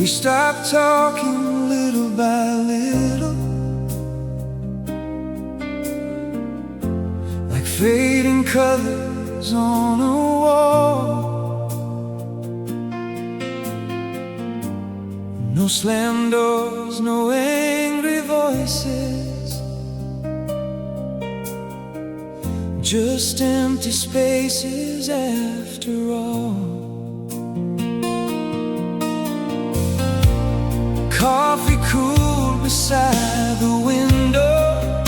We stopped talking little by little, like fading colors on a wall. No slammed doors, no angry voices, just empty spaces after all. Coffee cooled beside the window,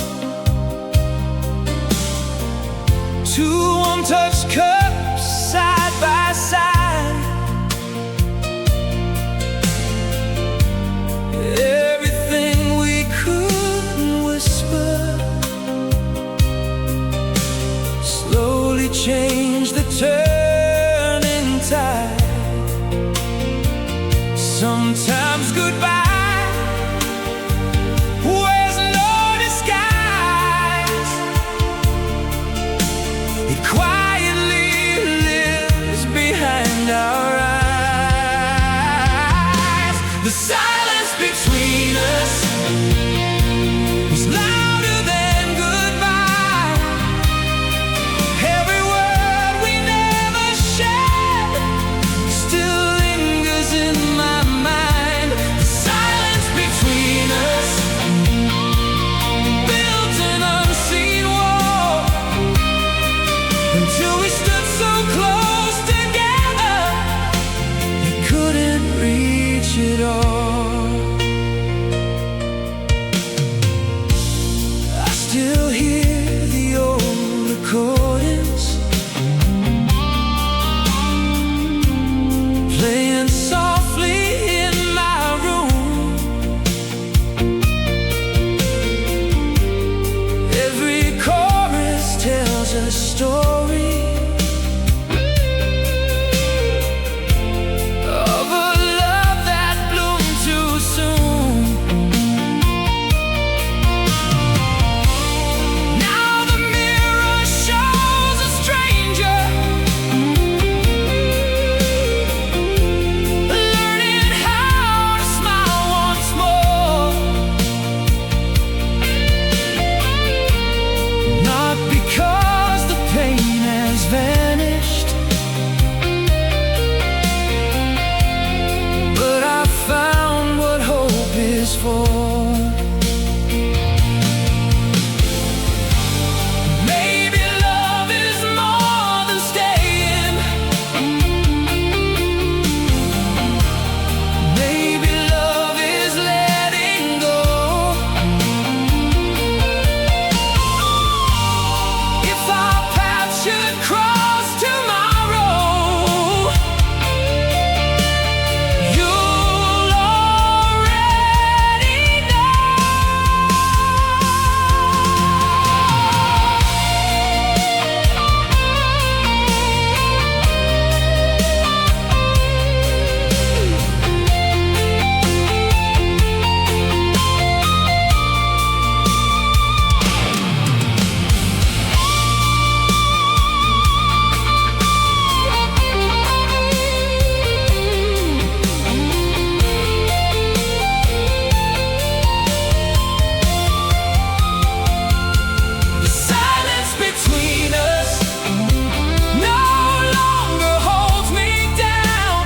two untouched cups side by side. Everything we couldn't whisper slowly changed the turning tide. Sometimes goodbye wears no disguise. It quietly lives behind our eyes. The silence between us was louder than goodbye. Every word we never shared still lingers in my mind. The silence between us built an unseen wall until we stood so close together we couldn't reach it all. I still hear the old recordings playing softly in my room. Every chorus tells a story of a love that bloomed too soon. Now the mirror shows a stranger learning how to smile once more. Not because the pain has vanished, but I found what hope is for. Maybe love is more than staying. Maybe love is letting go. If our paths should cross tomorrow, you'll already know. The silence between us no longer holds me down.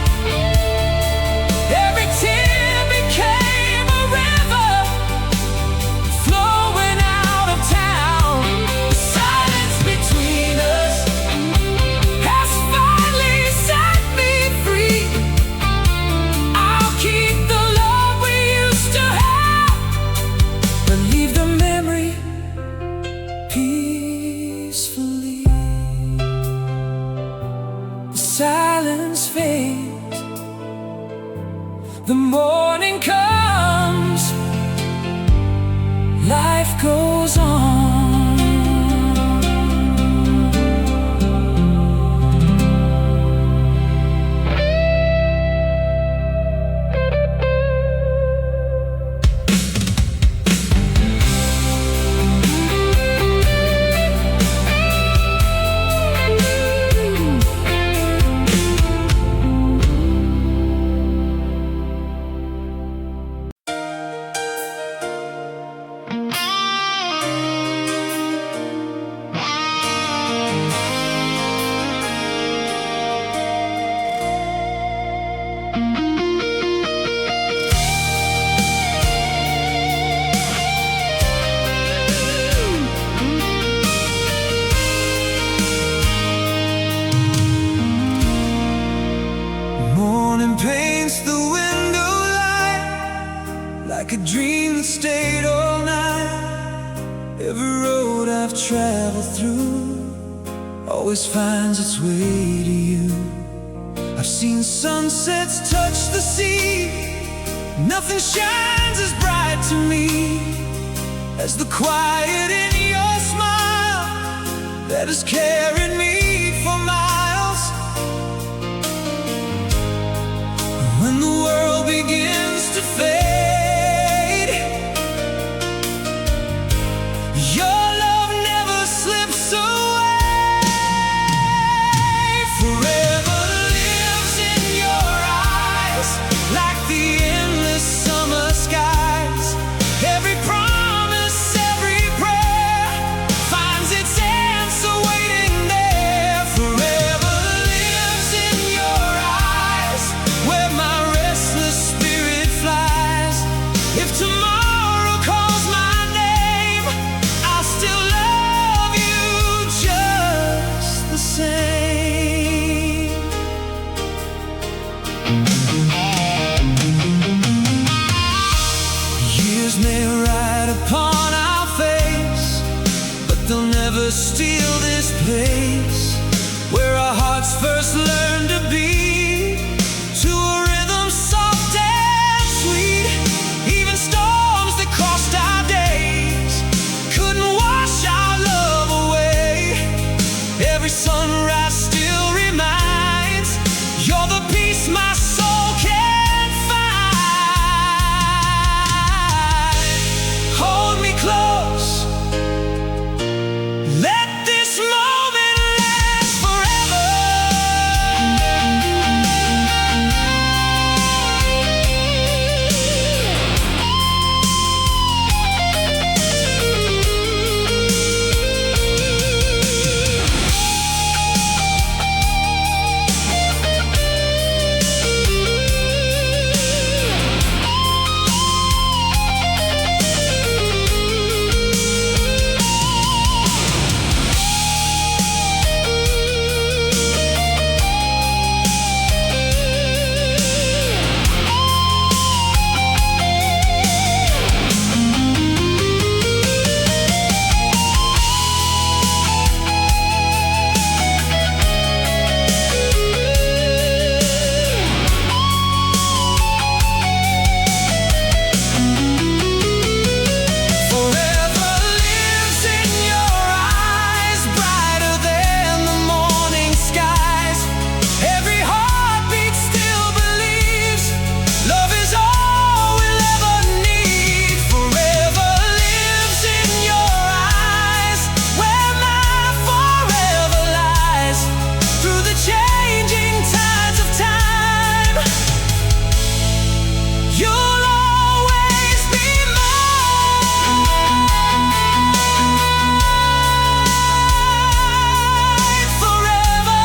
Every tear became a river flowing out of town. The silence between us has finally set me free. I'll keep the love we used to have, but leave the memory peacefully. The silence fades, the morning comes, life goes on. Morning paints the window light like a dream that stayed all night. Every road I've traveled through always finds its way to you. I've seen sunsets touch the sea. Nothing shines as bright to me as the quiet in your smile that has carried me for miles. When the world begins to fade, your love never slips away. Forever lives in your eyes like the endless summer skies. Every promise, every prayer finds its answer waiting there. Forever lives in your eyes where my restless spirit flies. If tomorrow calls my name, I'll still love you just the same. Years may ride upon our face, but they'll never steal this place where our hearts first learned to beat to a rhythm soft and sweet. Even storms that crossed our days couldn't wash our love away. Every sunrise still reminds you're the peace my soul can find. Hold me close, let this moment last forever. Forever lives in your eyes, brighter than the morning skies. Every heartbeat still believes love is all we'll ever need. Forever lives in your eyes where my forever lies. Through the changing tides of time, you'll always be mine forever.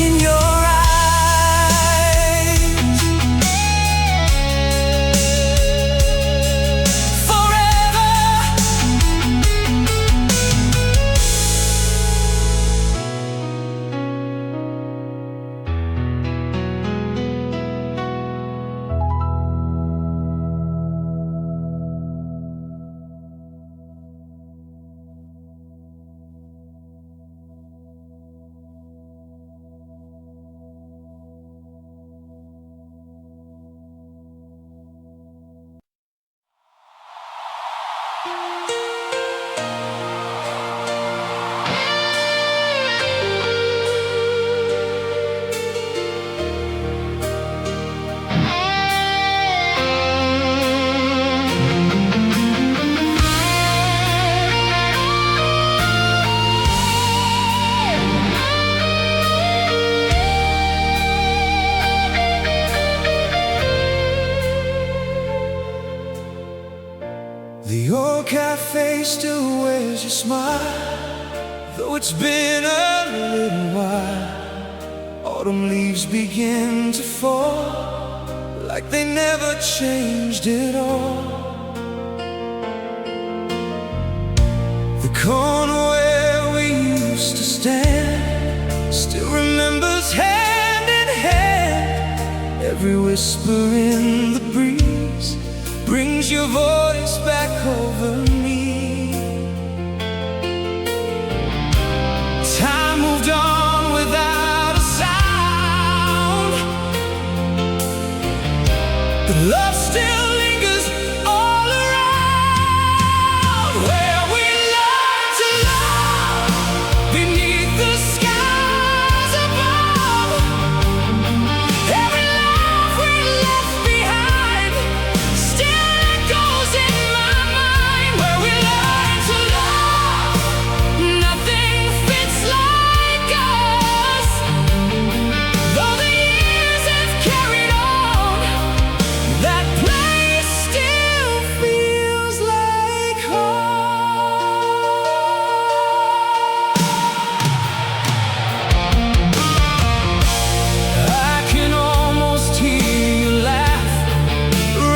In your eyes forever. The old cafe still wears your smile, though it's been a while, autumn leaves begin to fall, like they never changed at all. The corner where we used to stand still remembers hand in hand. Every whisper in the breeze brings your voice back over me. Time moved on without a sound, but love still lingers all around. Where we learn to love beneath the skies above. Every laugh we left behind still echoes in my mind. Where we learn to love, nothing fits like us. Though the years have carried on, that place still feels like home. I can almost hear you laugh,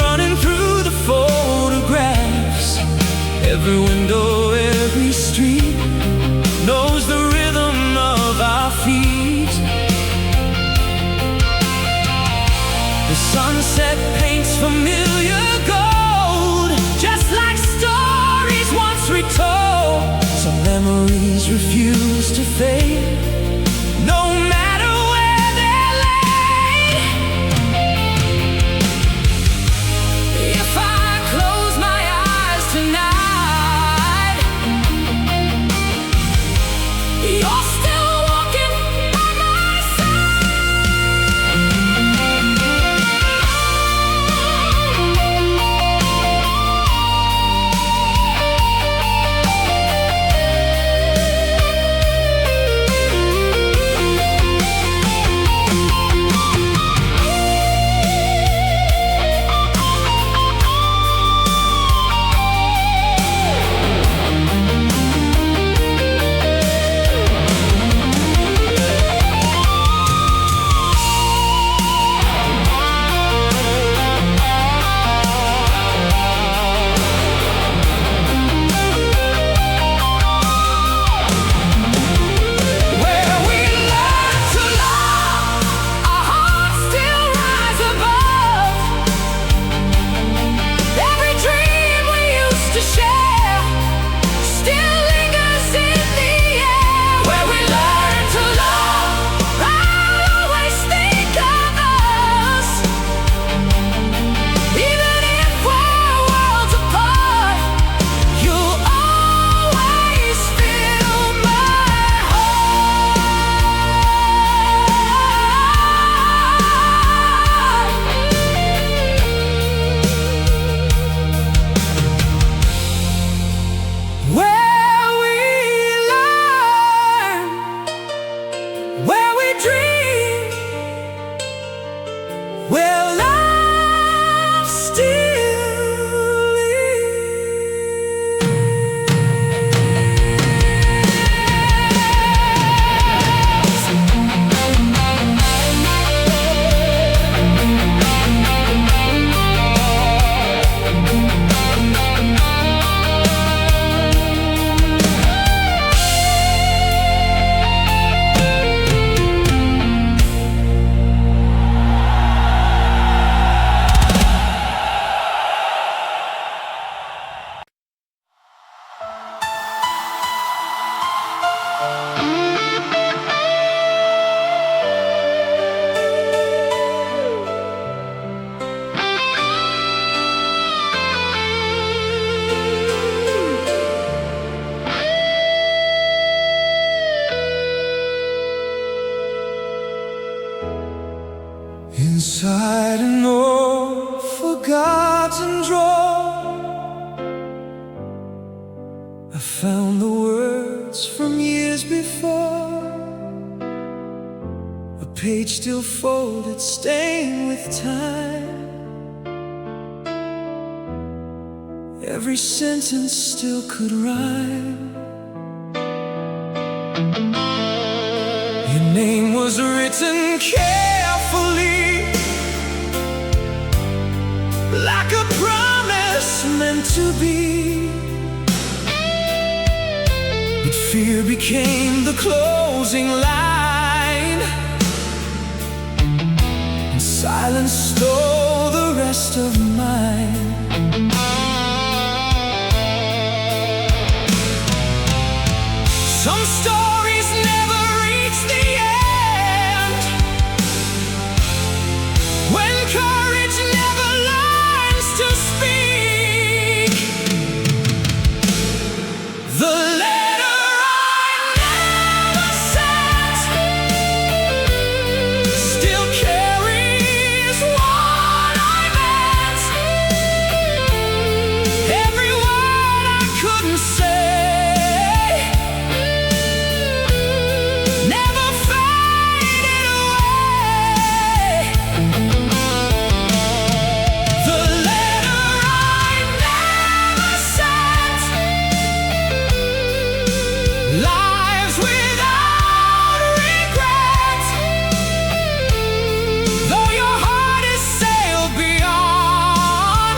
running through the photographs. Every window, every street knows the rhythm of our feet. The sunset paints familiar gold, just like stories once retold. Some memories refuse to fade, no matter where they're laid. If I close my eyes tonight, you're still walking by my Where we learn to love, our hearts still rise above. Every dream we used to share still lingers in the air. Where we learn to love, I'll always think of us. Even if we're worlds apart, you'll always fill my heart. Where we learn, where we dream, where love still inside an old forgotten drawer. I found the words from years before, a page still folded, stained with time. Every sentence still could rhyme. In name was written carefully, like a promise meant to be. But fear became the closing line, and silence stole the rest of mine. Some stories never reach the end, when courage never learns to speak. The letter I never sent still carries what I meant. Every word I couldn't say lives without regret. Though your heart has sailed beyond,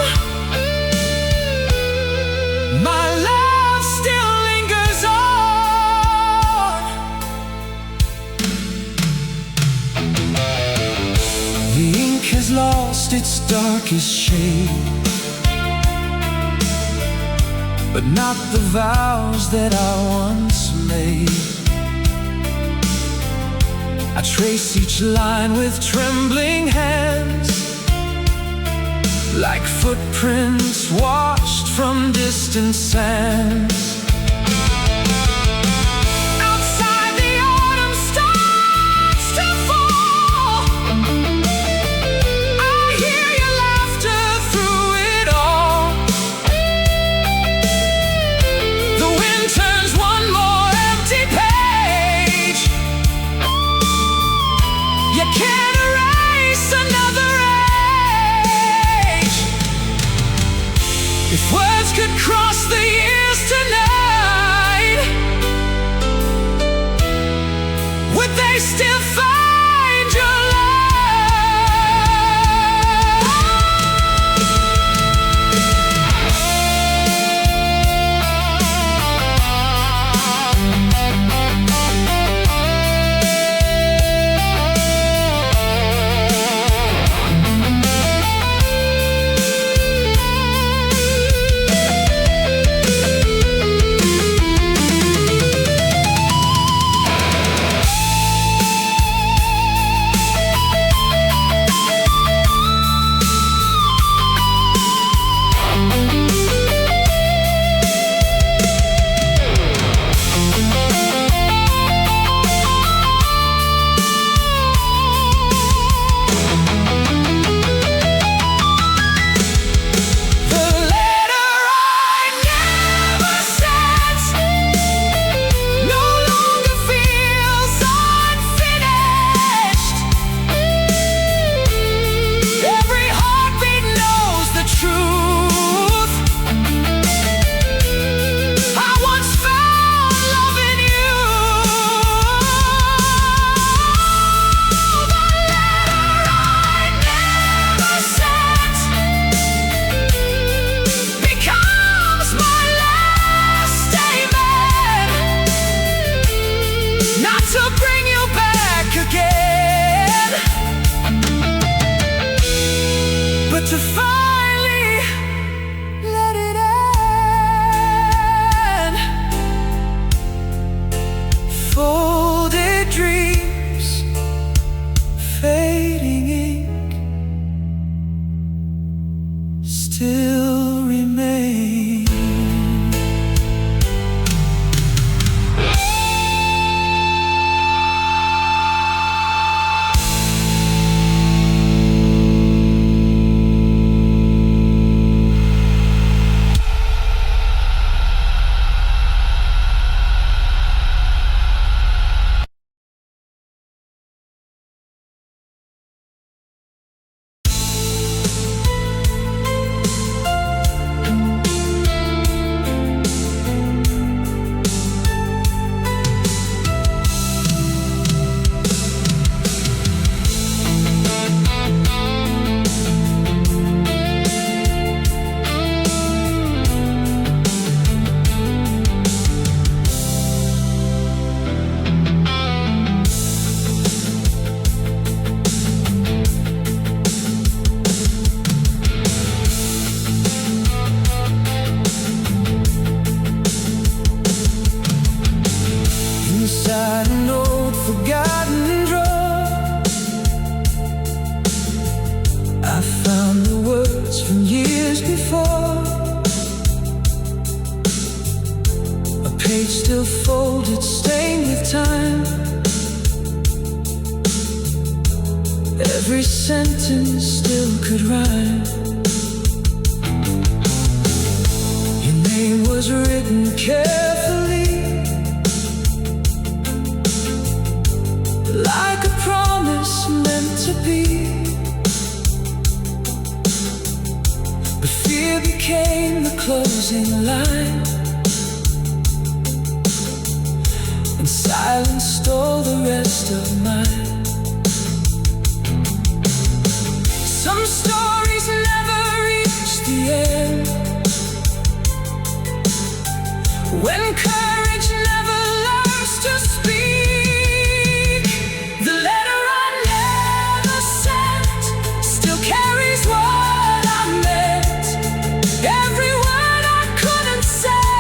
my love still lingers on. The ink has lost its darkest shade, but not the vows that I once made. I trace each line with trembling hands, like footprints washed from distant sands. Outside the autumn starts to fall, I hear your laughter through it all. The wind turns one more empty page. You can't erase another age. If words could cross the years tonight, would they still find your light? To finally let it end. Folded dreams, fading ink, still remain. Every sentence still could rhyme. Your name was written carefully, like a promise meant to be. But fear became the closing line, and silence stole the rest of mine. Some stories never reach the end, when courage never learns to speak. The letter I never sent still carries what I meant. Every word I couldn't say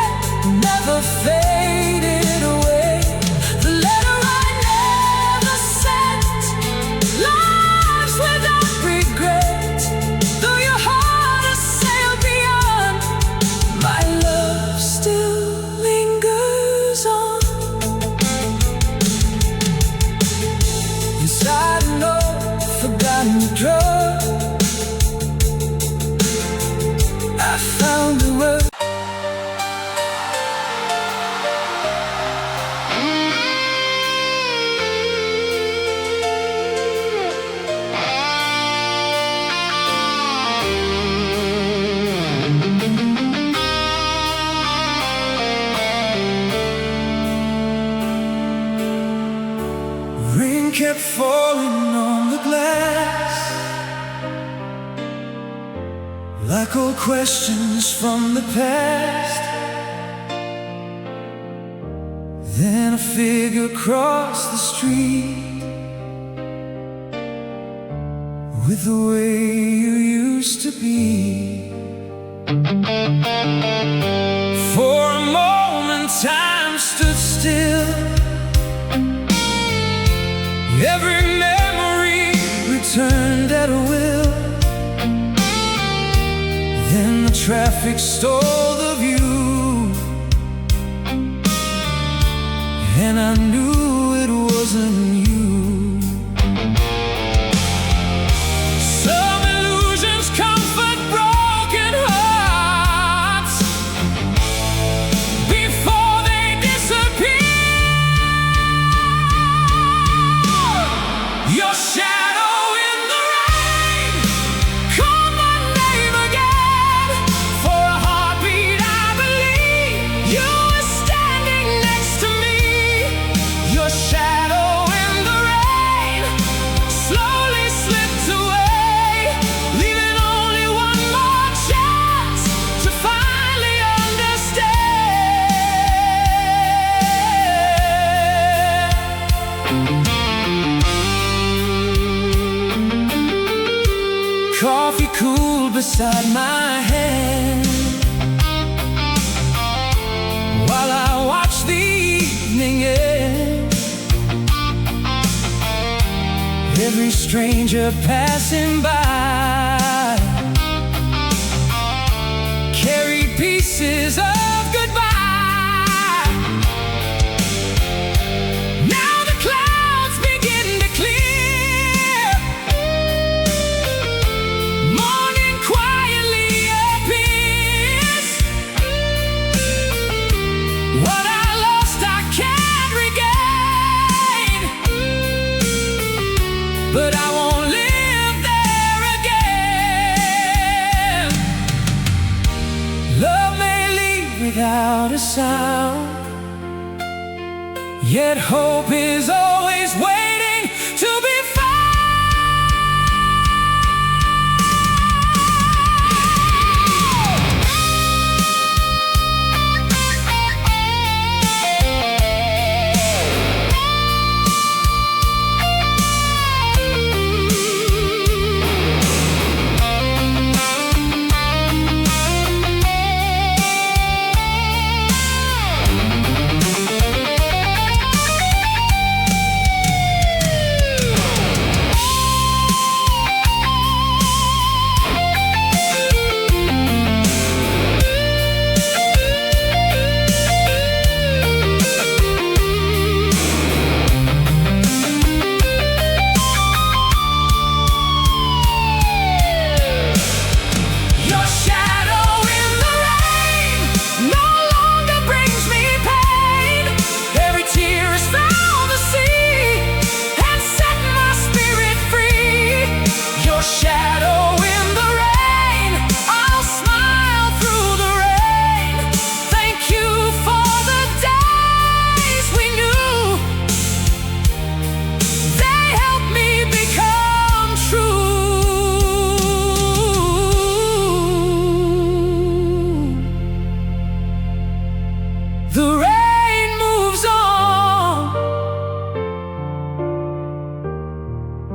never faded away. The letter I never sent lives without regret. Though your heart has sailed beyond, my love still lingers on. Inside an old forgotten drawer, I found a word. Rain kept falling on the glass, like old questions from the past. Then a figure crossed the street, with the way you used to be. For a moment time stood still, every memory returned at a will. Then the traffic stole the view, and I knew it wasn't you. Some illusions comfort broken hearts before they disappear. Your shadow in the rain, call my name again. For a heartbeat I believe you were standing next to me. Your shadow in the rain slowly slipped away, leaving only one more chance to finally understand. Coffee cooled beside my hand, while I watch the evening end. Every stranger passing by carried pieces of goodbye. Now the clouds begin to clear, morning quietly appears. What I lost I can't regain, but I won't live there again. Love may leave without a sound, yet hope is always waiting to be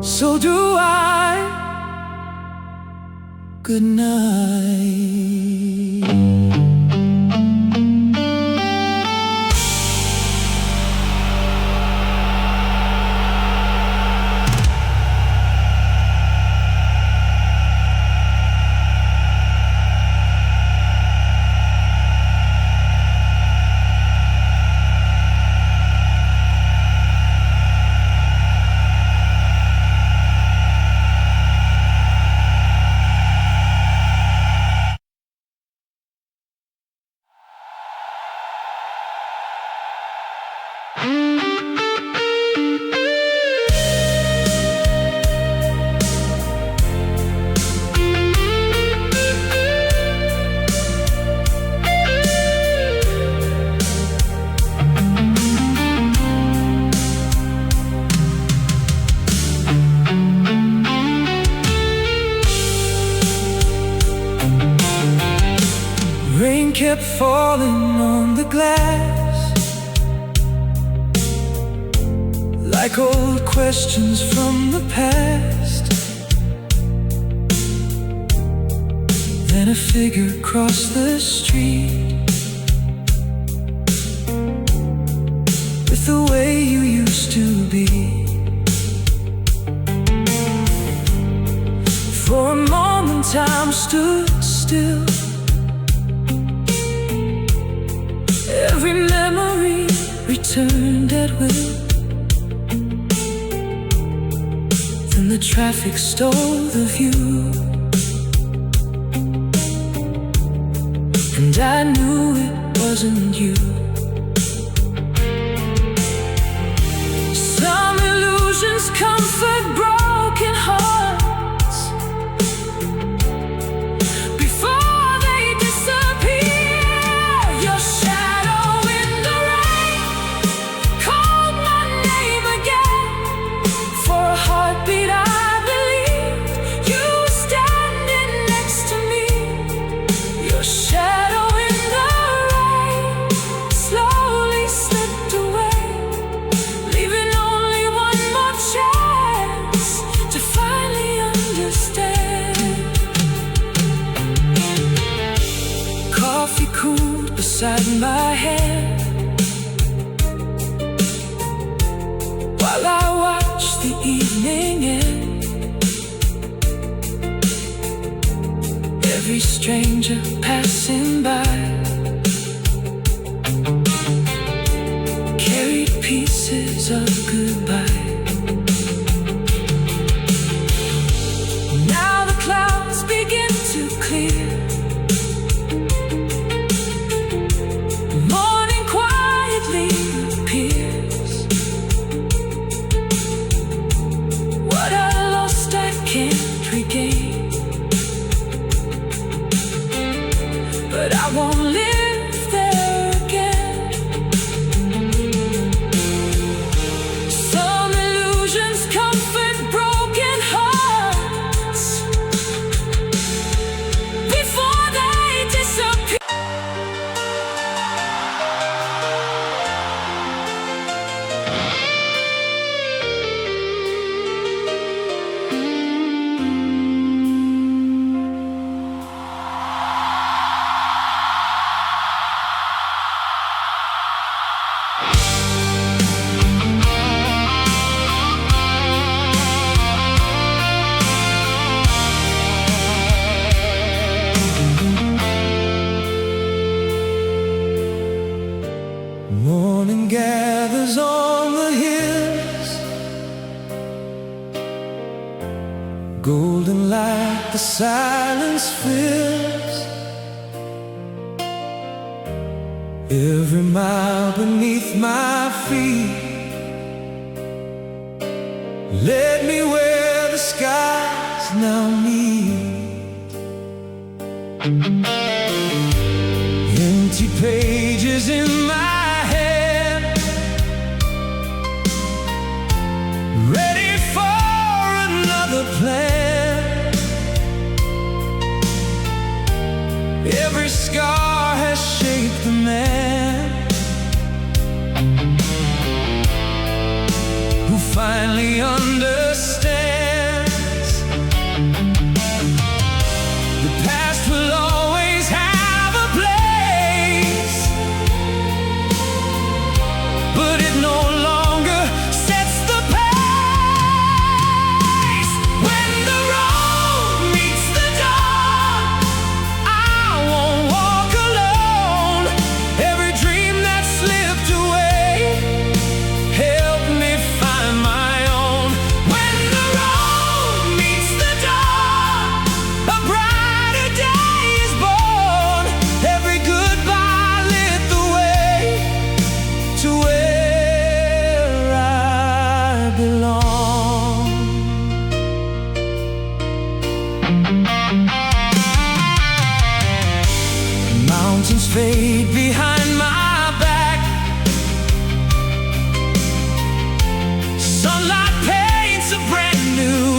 So do I. Good night. Rain kept falling on the glass, like old questions from the past. Then a figure crossed the street, with the way you used to be. For a moment time stood still, every memory returned at will. Then the traffic stole the view, and I knew it wasn't you. Some illusions comfort broken hearts before they disappear. Your shadow in the rain called my name again. For a heartbeat I believed you were standing next to me. Your shadow in the rain slowly slipped away, leaving only one more chance to finally understand. Coffee cooled beside my hand while I watched the evening end. Every stranger passing by carried pieces of goodbye. Now the clouds begin to clear, morning quietly appears. What I lost I can't regain, but I won't live there again. Some illusions comfort broken hearts before they disappear. Morning gathers on the hills, golden light the silence fills. Every mile beneath my feet led me where the skies now meet. Empty pages in my hand, ready for another plan. Every scar has shaped the man who finally understands.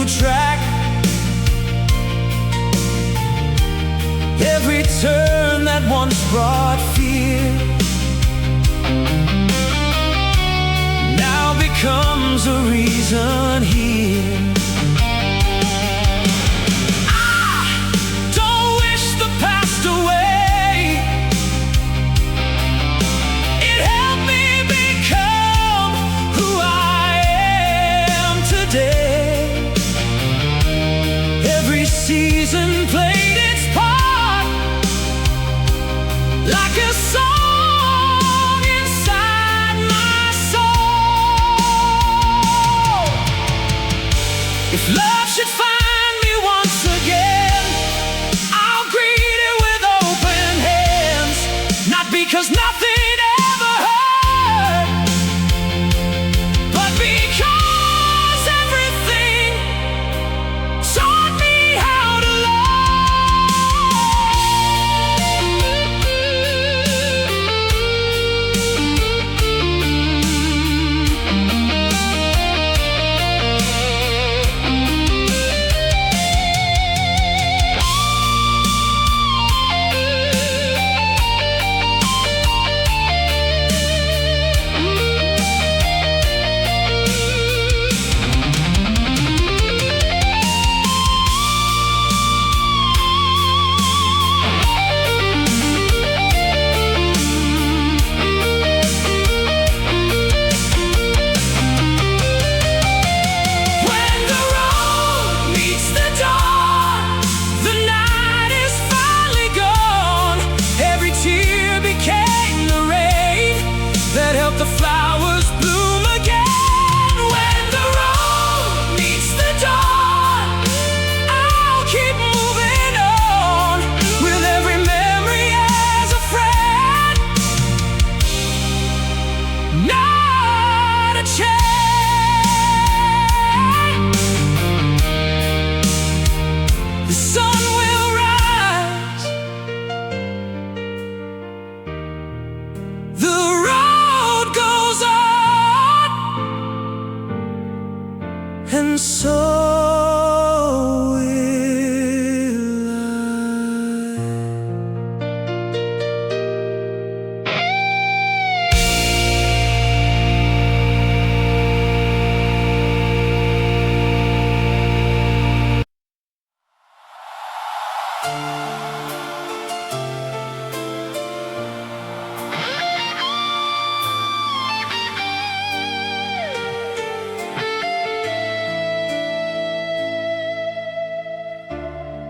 new track. Every turn that once brought fear now becomes a reason here. Season played its part like a song inside my soul. If love should find me once again, I'll greet it with open hands. Not because nothing ever hurt, but because everything taught me how to the flowers bloom again. When the road meets the dawn, I'll keep moving on with every memory as a friend. Not a chain. The sun will rise. The goes on, and so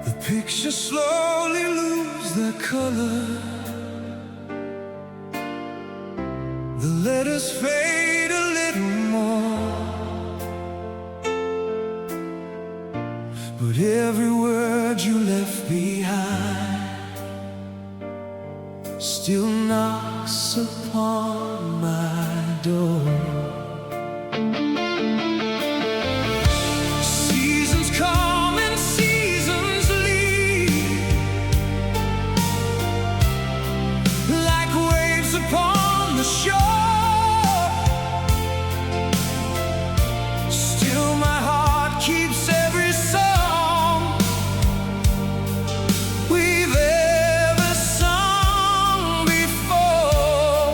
will pictures slowly lose their color. The letters fade a little more, but every word you left behind still knocks upon my door. Seasons come and seasons leave, like waves upon the shore. Still my heart keeps every song we've ever sung before.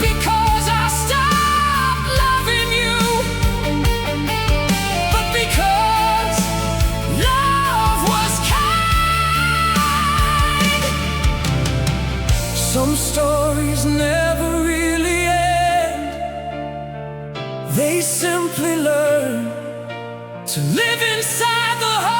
because I stopped loving you, but because love was kind. Some stories never really end. They simply learn to live inside the heart.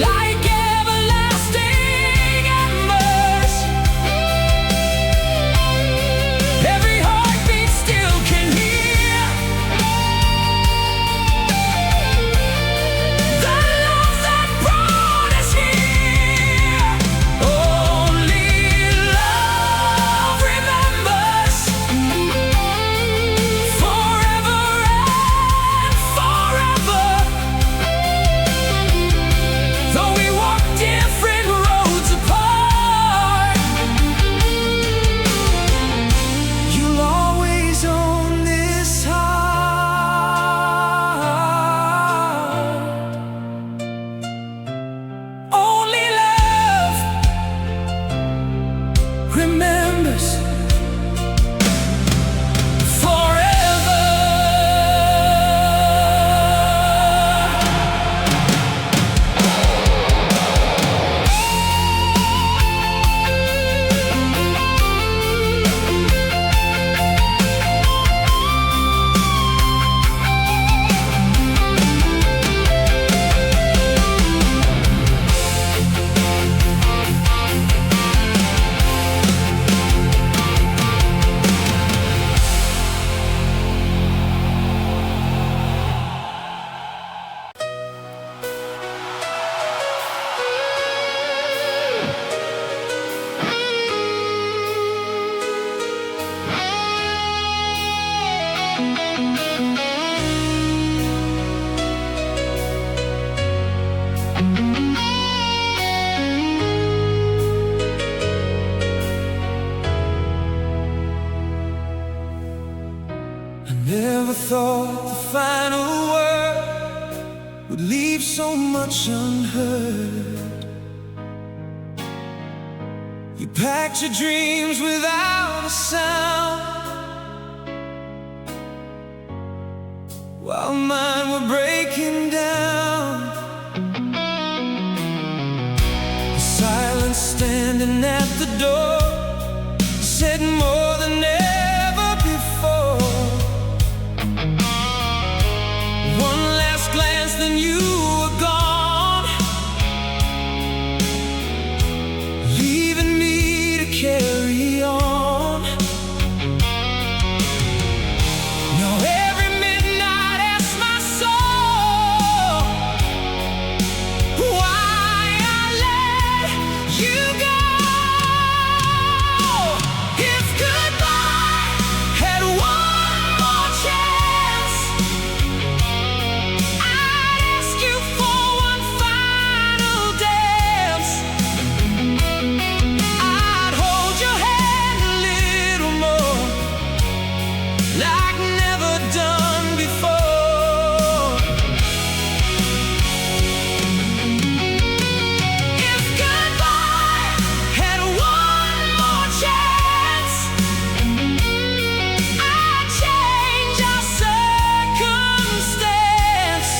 Like everlasting embers, every heartbeat still can hear the love that brought us here. Only love remembers forever and forever. Though we walk different roads apart, you'll always own this heart. Only love remembers forever. I never thought the final word would leave so much unheard. You packed your dreams without a sound, while mine were breaking down. The silence standing at the door said more than ever before. One last glance, then you were gone, leaving me to carry on. Now every midnight ask my soul why I let you go. If goodbye had one more chance, I'd ask you for one final dance. I'd hold your hand a little more, like never done before. If goodbye had one more chance, I'd change our circumstance,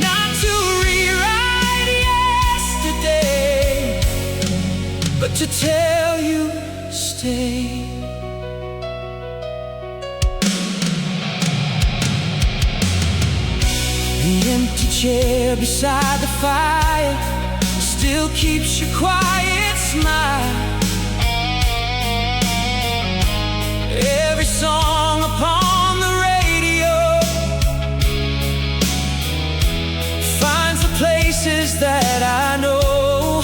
not to rewrite yesterday, but to tell you stay. The empty chair beside the fire still keeps your quiet smile. Every song upon the radio finds the places that I know.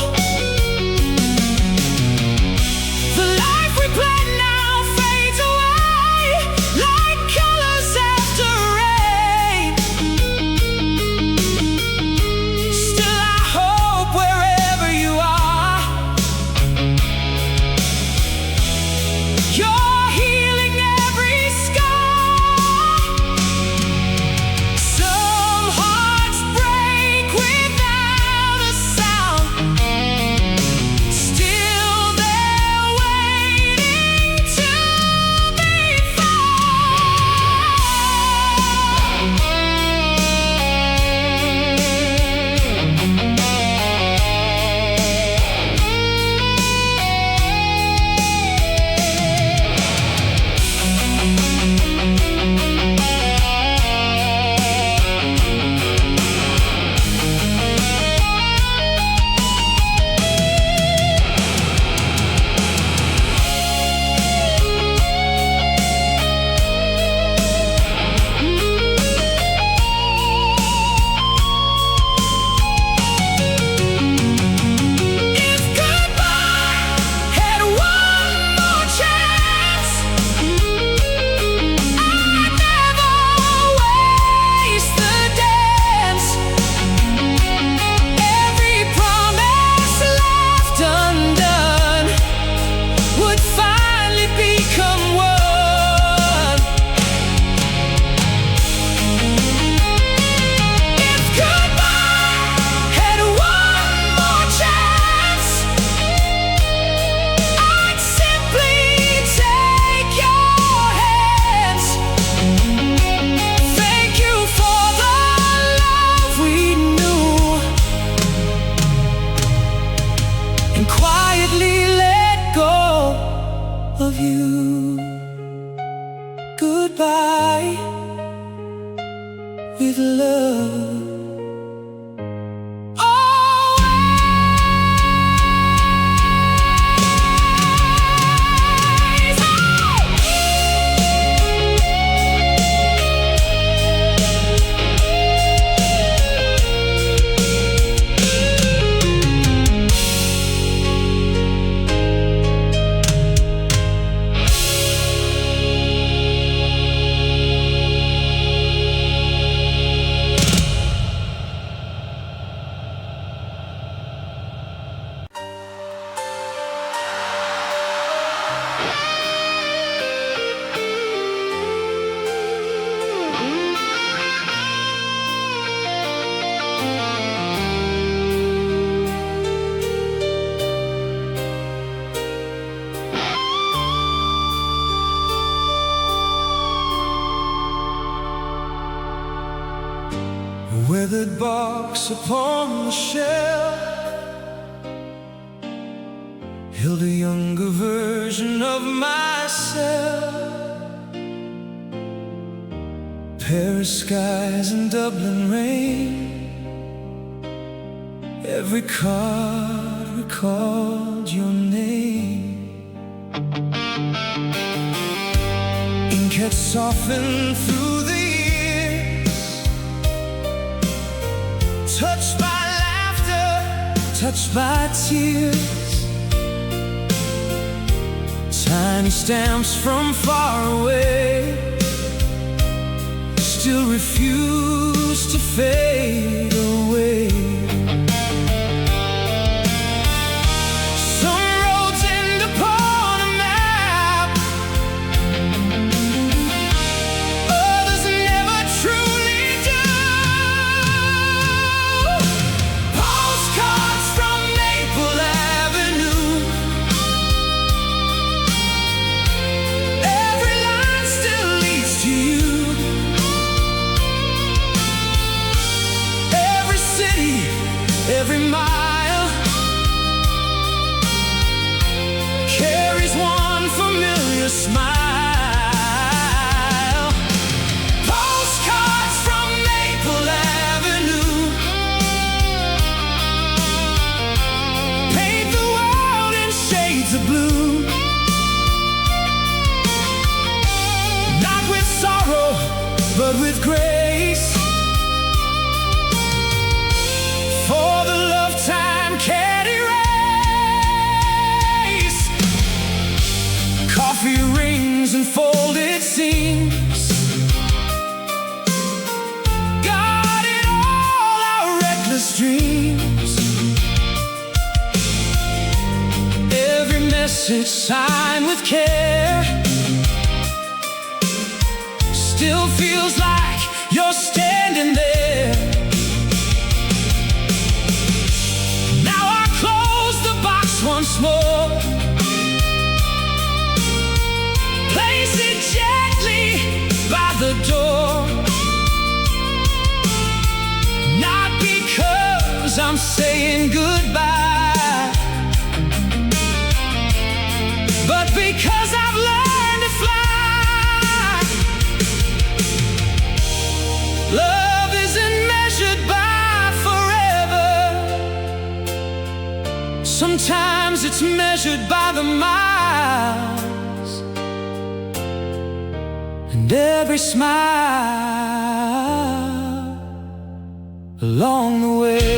love you goodbye with love. Weathered box upon the shelf held a younger version of myself. Paris skies and Dublin rain, every card recalled your name. Ink had softened through the touched by laughter, touched by tears. Tiny stamps from far away still refuse to fade away. Some roads end upon a map, others never truly do. Every mile carries one familiar smile. Postcards from Maple Avenue paint the world in shades of blue. Not with sorrow, but with grace. For the love time can't erase. Coffee rings and folded seams guarded all our reckless dreams. Every message signed with care still feels like you're standing there. Once more, place it gently by the door. Not because I'm saying goodbye, but because I've learned to fly. Love isn't measured by forever. Sometimes it's measured by the miles and every smile along the way.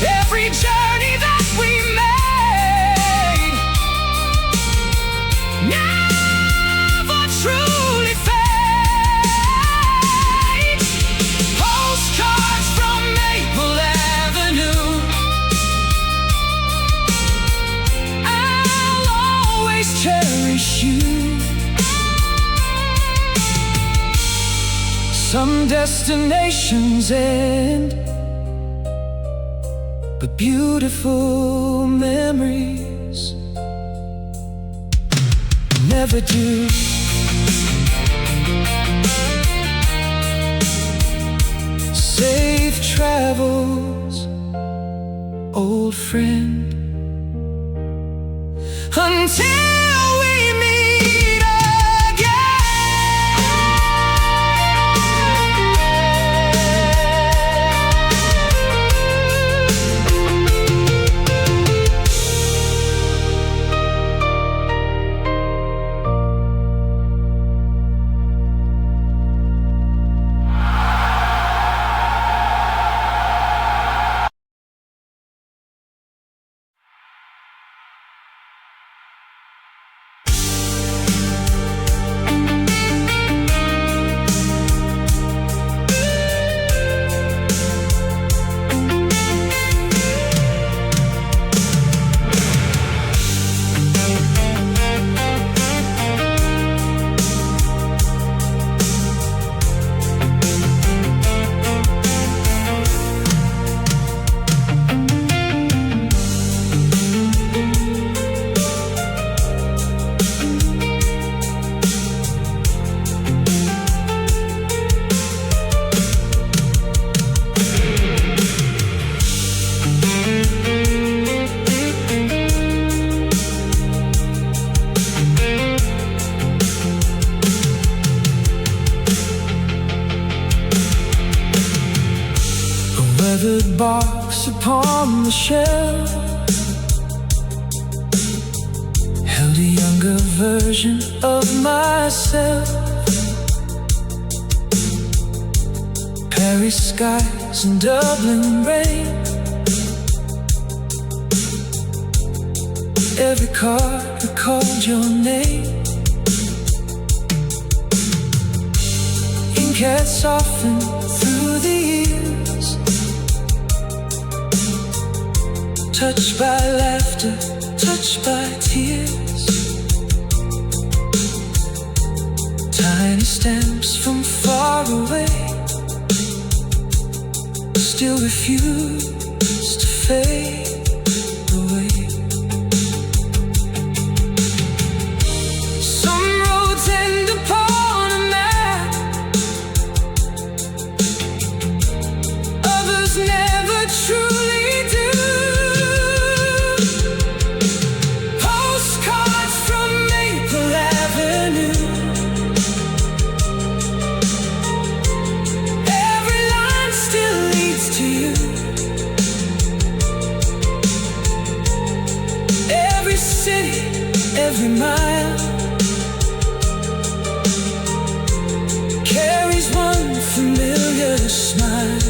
Every journey that we made never truly fades. Some destinations end, but beautiful memories never do. Safe travels, old friend, until we meet again. Weathered box upon the shelf held a younger version of myself. Paris skies and Dublin rain, every card recalled your name. Ink had softened through the years, touched by laughter, touched by tears. Tiny stamps from far away still refuse to fade away. Some roads end upon a map, others never truly do. Postcards from Maple Avenue, every line still leads to you. Every city, every mile carries one familiar smile.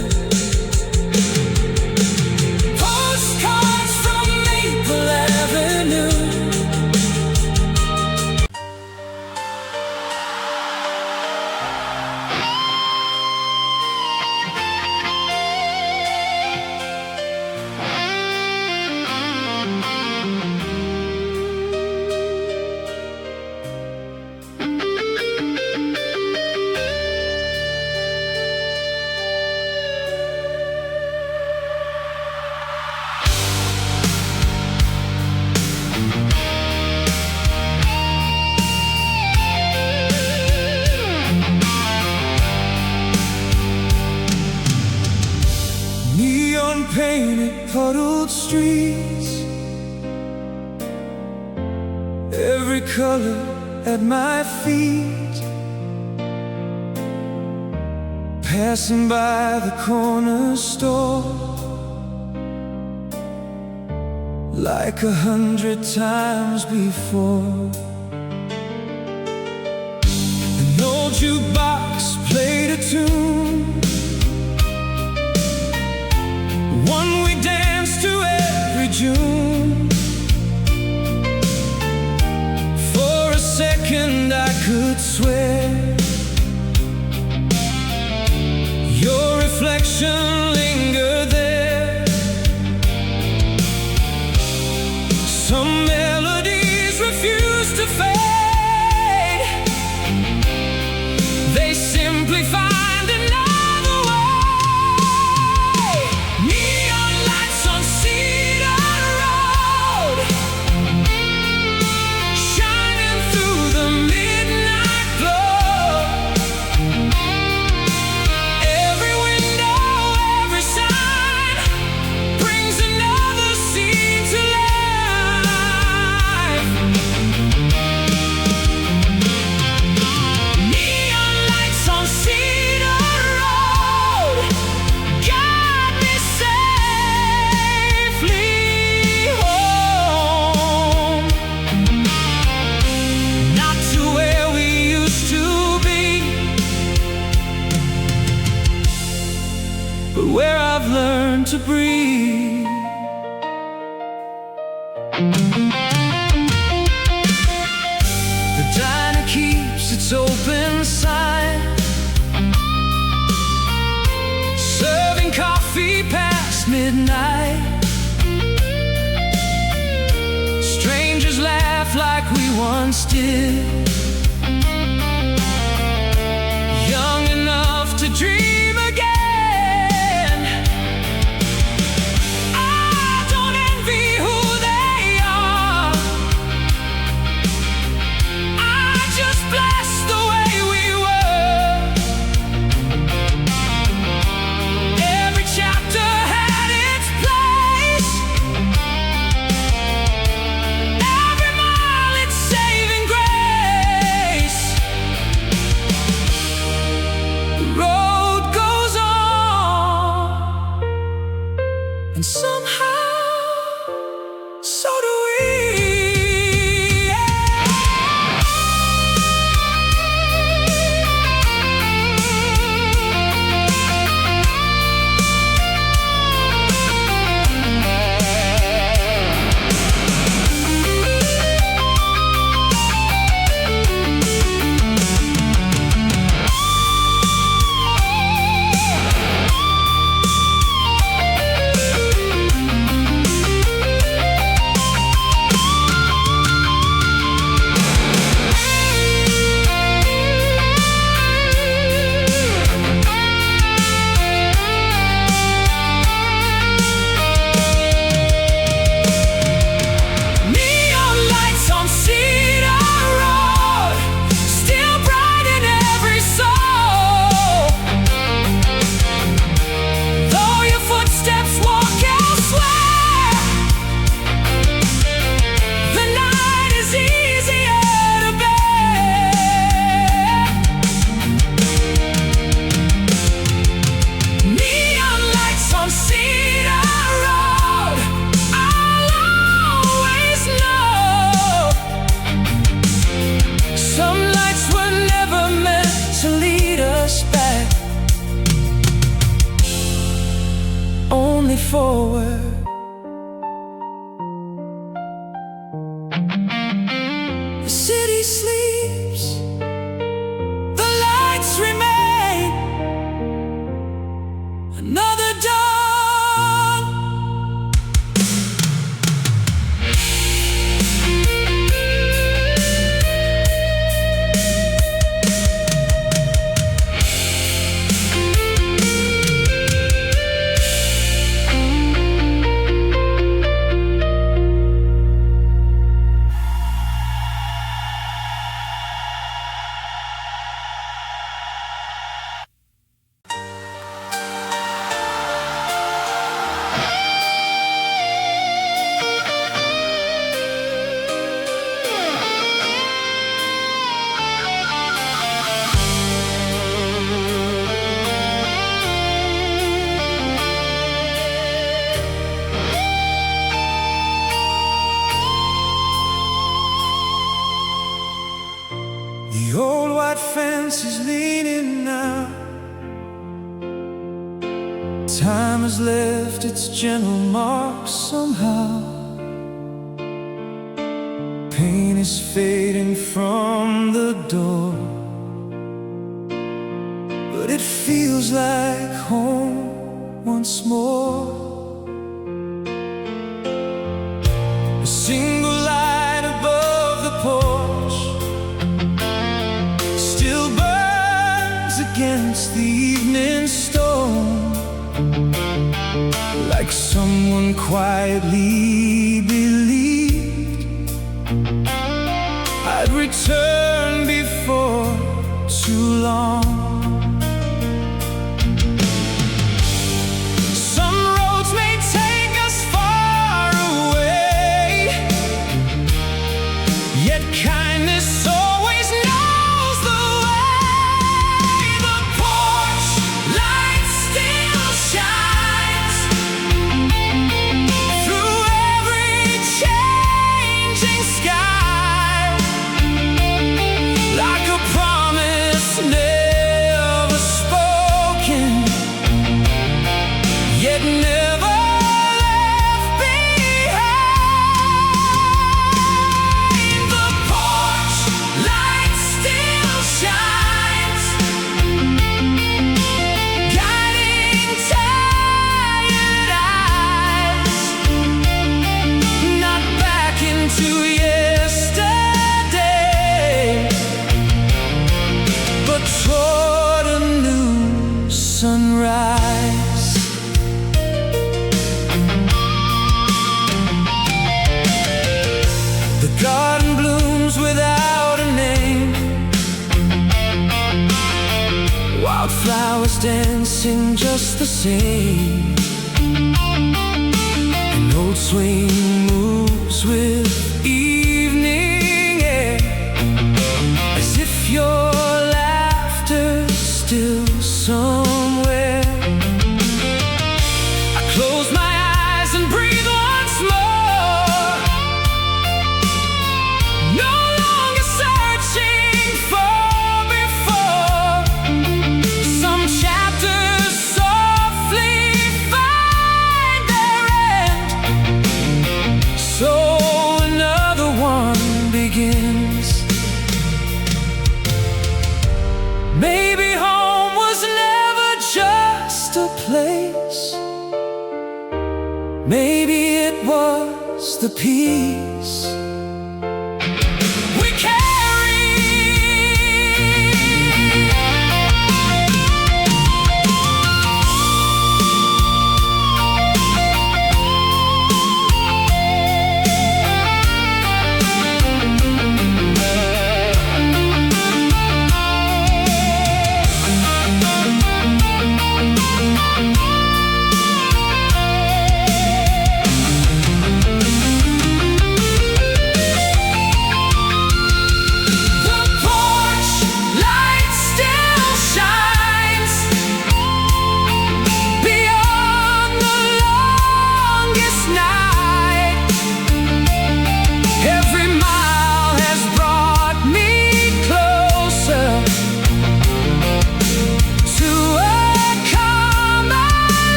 Postcards from Maple Avenue. Neon painted puddled streets, every color at my feet. Passing by the corner store like 100 times before. An old jukebox played a tune, one we danced to every June. For a second I could swear your reflection lingered there. Some melodies refuse to fade, they simply find an learn to breathe. The diner keeps its open sign, serving coffee past midnight. Strangers laugh like we once did, young enough to dream again. I don't envy who they are, I just bless the way we were. Every chapter had its place, every mile its saving grace. The road goes on, and somehow, so do we. Neon lights on Cedar Road, still bright in every soul. Though your footsteps walk elsewhere, the night is easier to bear. Neon lights on Cedar Road, I'll always know. Some lights were never meant to lead us back, only forward. The city sleeps, the lights remain. Another dawn. The old white fence is leaning now. Time has left its gentle marks somehow. Pain is fading from the door, but it feels like home once more. A single light above the porch still burns against the evening storm, like someone quietly believed I'd return before too long. Some roads may take us far away, yet kindness always knows the way. The porch light still shines through every changing sky. flowers dancing just the same. An old swing moves with evening air, as if your laughter's still somewhere. I close my eyes and breathe once more, no longer searching for before. Some chapters softly find their end, so another one begins. Maybe home was never just a place. Maybe it was the peace we carry.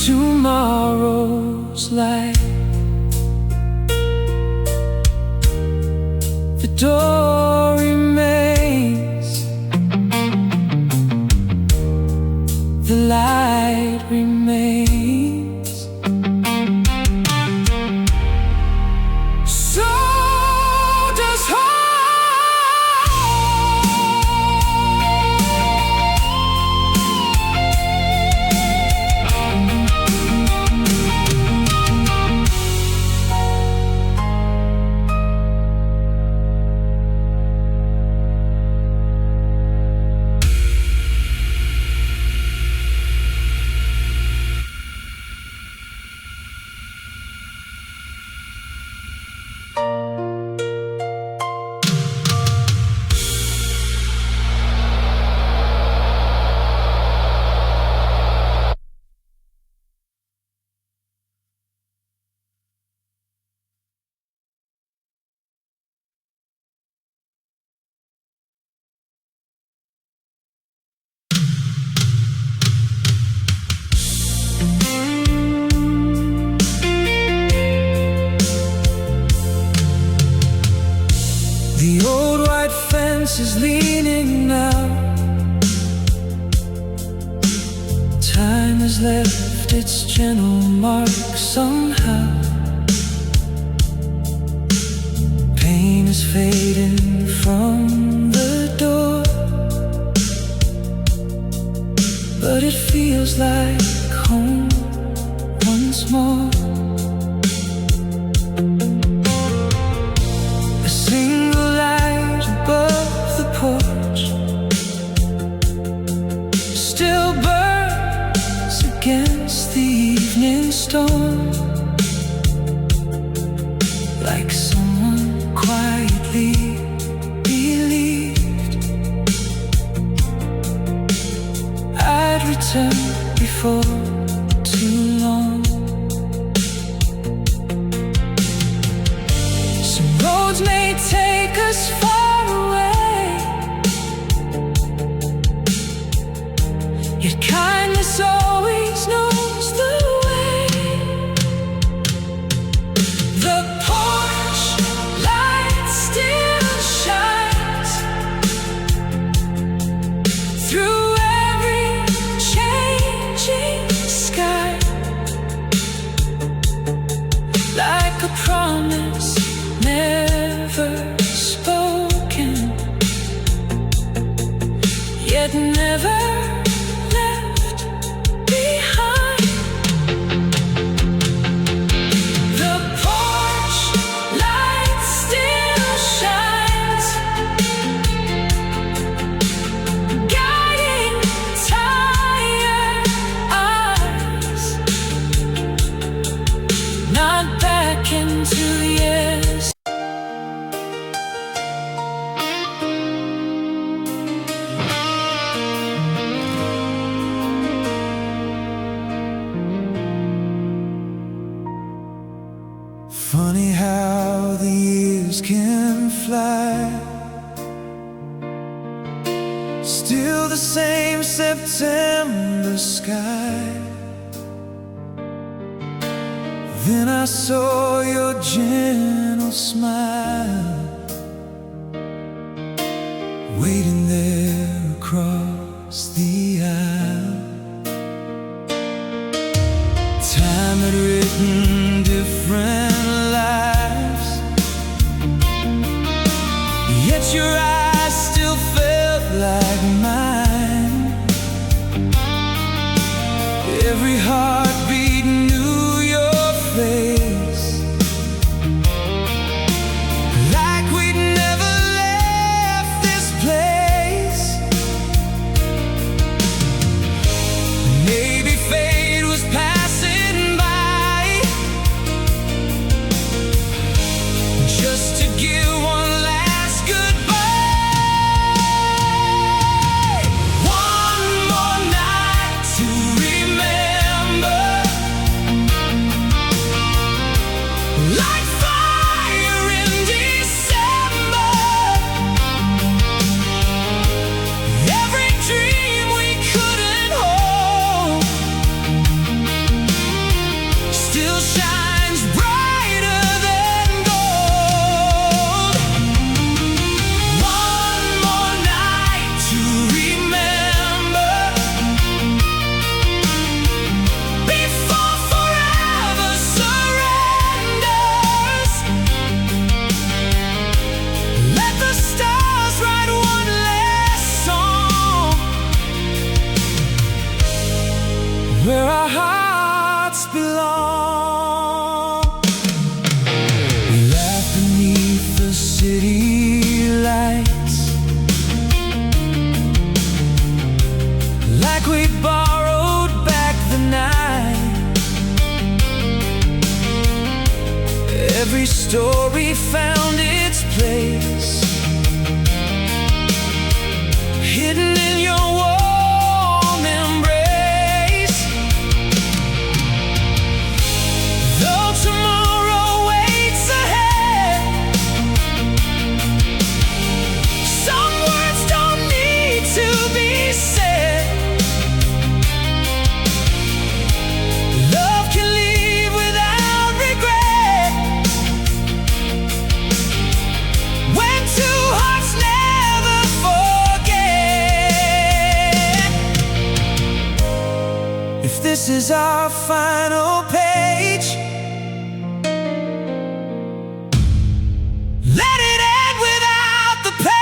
Tomorrow's light. The door remains, the light remains. So does hope. The old white fence is leaning now. Time has left its gentle mark somehow. Pain is fading from the door, but it feels like home once more. A single light above the porch still burns against the evening storm, like someone quietly believed I'd return before too long. never left behind. The porch light still shines, guiding tired eyes, not back into years. Funny how the years can fly. Still the same September sky. Then I saw your gentle smile, waiting there across the aisle. Time had written different lives, yet your eyes still felt like mine. Every heartbeat knew your face, like we'd never left this place. Maybe fate was passing by, just to give one last goodbye. One more night to remember, like fire in December. Every dream we couldn't hold still shines brighter than gold. One more night to remember, before forever surrenders. Let the stars write one last song, where our hearts belong. We laugh beneath the city lights, like we borrowed back the night. Every story found its place, hidden in your warm embrace. Though tomorrow waits ahead, some words don't need to be said. Love can leave without regret, when two hearts never forget. If this is our final page, let it end without the pain.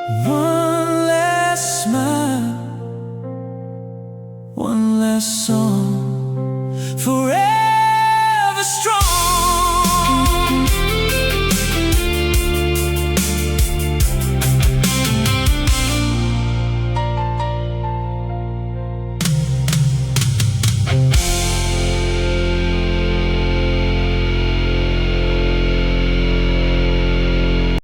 One